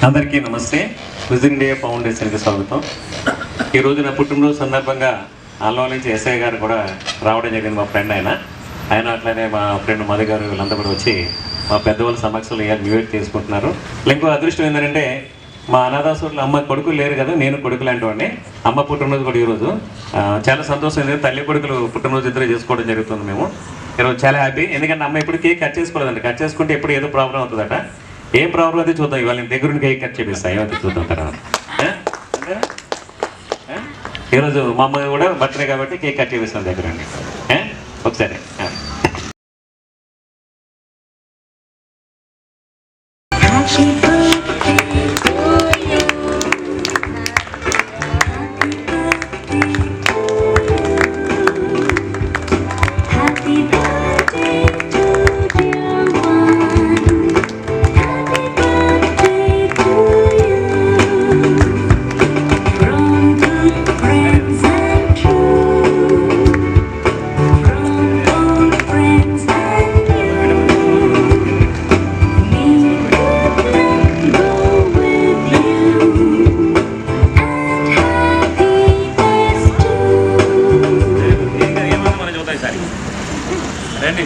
అందరికీ నమస్తే. Vision India ఫౌండేషన్కి స్వాగతం. ఈరోజు నా పుట్టినరోజు సందర్భంగా అల్లం నుంచి ఎస్ఐ గారు కూడా రావడం జరిగింది. మా ఫ్రెండ్ ఆయన అట్లనే మా ఫ్రెండ్ మధు గారు వీళ్ళంతా కూడా వచ్చి మా పెద్దవాళ్ళ సమక్షంలో ఇన్వైట్ చేసుకుంటున్నారు. ఇంకో అదృష్టం ఏంటంటే మా అనాథాశ్రమంలో అమ్మ కొడుకులు లేరు కదా, నేను కొడుకు లాంటివాడిని. అమ్మ పుట్టినరోజు కూడా ఈరోజు చాలా సంతోషం. ఎందుకంటే తల్లి కొడుకులు పుట్టినరోజు ఇద్దరు చేసుకోవడం జరుగుతుంది. మేము ఈరోజు చాలా హ్యాపీ. ఎందుకంటే అమ్మ ఇప్పుడు కేక్ కట్ చేసుకోలేదండి. కట్ చేసుకుంటే ఎప్పుడు ఏదో ప్రాబ్లం అవుతుందట. ఏం ప్రాబ్లం అయితే చూద్దాం. ఇవాళ నేను దగ్గర కేక్ కట్ చేపిస్తాను. ఏమైతే చూద్దాం తర్వాత. ఈరోజు మా అమ్మ కూడా బర్త్డే కాబట్టి కేక్ కట్ చేపిస్తాను దగ్గర ఒకసారి. రండి.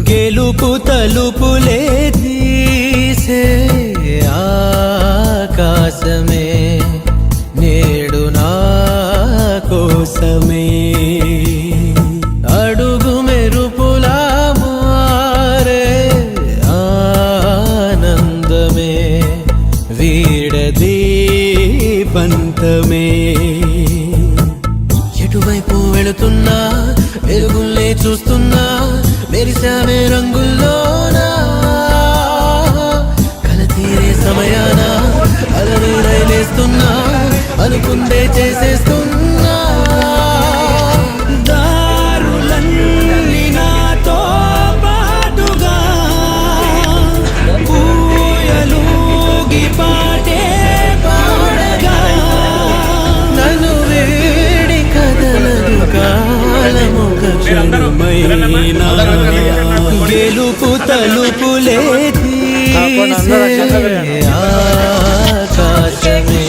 గెలుపు తలుపులే తీసే ఆకాశమే నేడు నా కోసమే, అడుగు మెరుపులా మారే ఆనందమే వీడది పంతమే. ఎటువైపు వెళుతున్నా వెలుగుల్లే చూస్తున్నా, మెరిసామే రంగుల్లోనా, కలతీరే సమయాన అలనే రైలేస్తున్నా, అనుకుందే చేసేస్తున్నా. దారులన్నీ నాతో పాటుగా పూయలూగి పాటే పాడగా, నన్ను వేడి కదలదు కాలముక క్షణమైనా. గెలుపు తలుపులే తీసే ఆకాశమే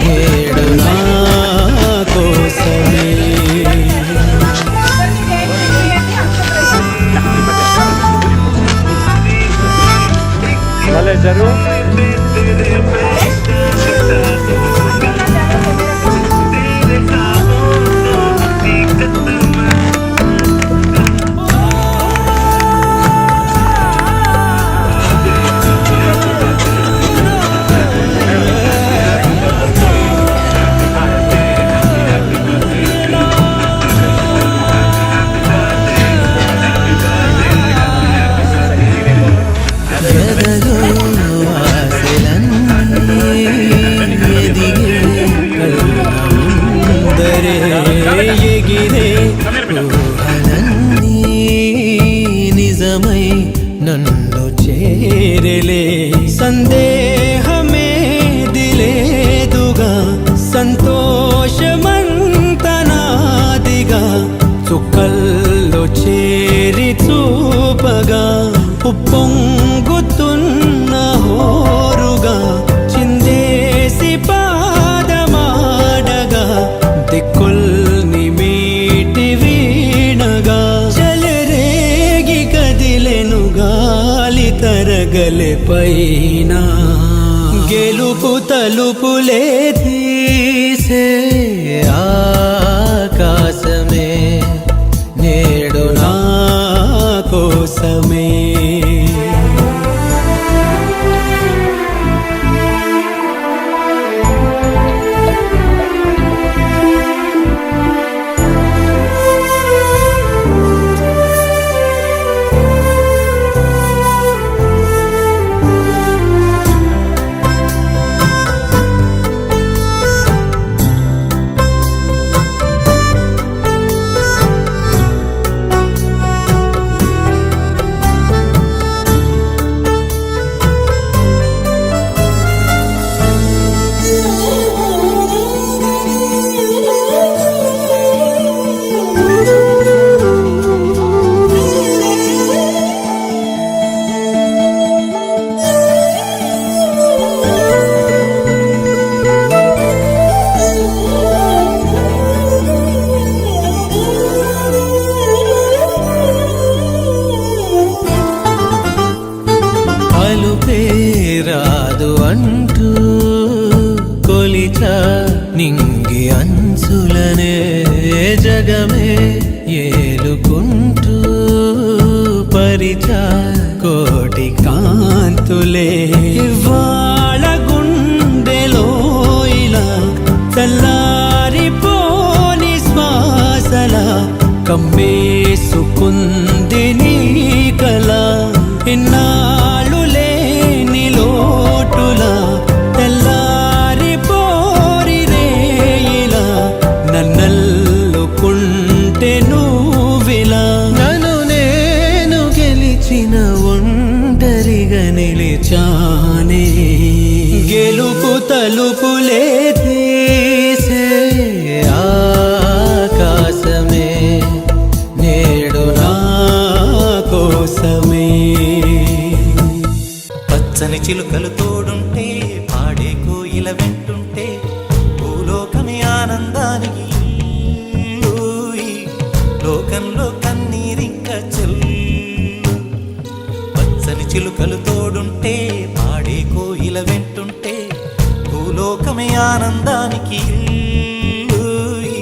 నేడు నా కోసమే. నిజమై నన్ను చేరలే, సందేహమే దిలేదుగా, సంతోషమంతనాదిగా చుక్కల్లో చేరి చూపగా, ఉప్పొంగుతున్న హోరుగా చిందేసి పాదమాడగా, దిక్కుల్ని మీటి వీణగా, చలరేగి కదిలెను గాలి తరగలే పైన. గెలుపు తలుపులే తీసే ఆకాశమే నేడు నా కోసమే. జగమే ఏలుకుంటూ పరిచా కోటి కాంతులే ఇవాళ గుండెలో ఇలా చల్లారిపోని శ్వాసల కమ్మేసుకుంది నీ కల ఇన్నాళ్ళు లేని లోటులా తెల్లారిపోరి రేయిలా నన్నల్లుకుంటే నువ్విలా నన్ను నేను గెలిచిన ఒంటరిగా నిలిచానే గెలుపు తలుపులే తీసే ఆకాశమే నేడు నా కోసమే పచ్చని చిలుకలు తోడుంటే పాడే కోయిల వెంటుంటే భూలోకమే ఆనందానికి ఊయి. లోకంలో కన్నీరింక చెల్లు పచ్చని చిలుకలు తోడుంటే పాడే కోయిల వెంటుంటే భూలోకమే ఆనందానికి ఊయి.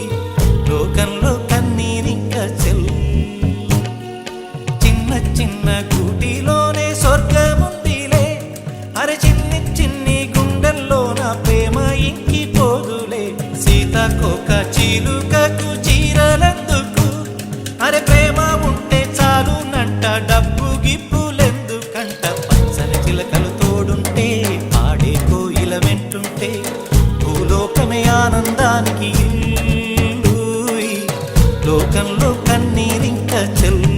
లోకంలో కన్నీరింక చెల్లు చిన్న చిన్న కూటిలోనే స్వర్గముందిలే అరే చిన్ని చిన్ని గుండెల్లో నా ప్రేమ ఇంకిపోదులే సీతాకోక చిలుకకు చీరలెందుకు అరే ప్రేమ ఉంటే చాలునంట డబ్బు గిప్పులెందుకంట పచ్చని చిలకలు తోడుంటే పాడే కోయిల వెంటుంటే భూలోకమే ఆనందానికి ఇల్లు. లోకంలో కన్నీరింక చెల్లు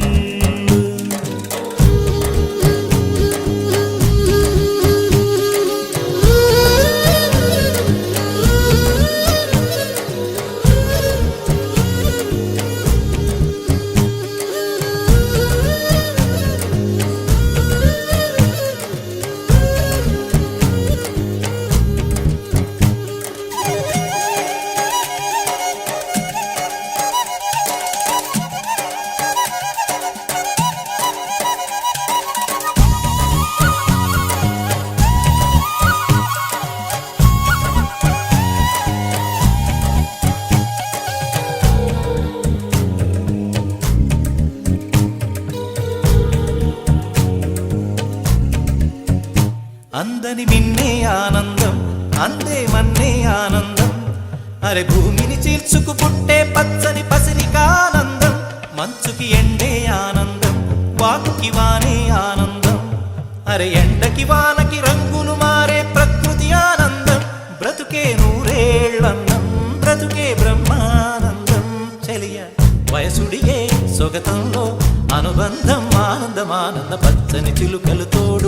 అందని మిన్నే ఆనందం అందే మన్నే ఆనందం అరే భూమిని చీల్చుకు పుట్టే పచ్చని పసిరికానందం మంచుకి ఎండే ఆనందం వాకుకి వానే ఆనందం అరే ఎండకి వానకి రంగులు మారే ప్రకృతి ఆనందం బ్రతుకే నూరేళ్ళన్నం బ్రతుకే బ్రహ్మానందం చెలియ వయసుడిగే సొగతంలో అనుబంధం ఆనందమానంద పచ్చని చిలుకలు తోడు